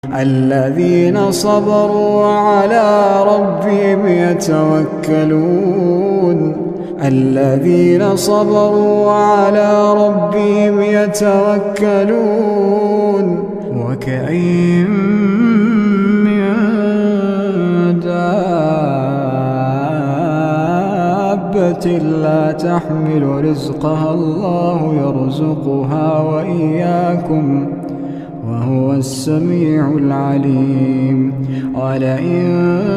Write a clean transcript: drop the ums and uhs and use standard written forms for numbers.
الذين صبروا وعلى ربهم يتوكلون الذين صبروا وعلى ربهم يتوكلون وكأين من دابة لا تحمل رزقها الله يرزقها وإياكم وهو السميع العليم. ولئن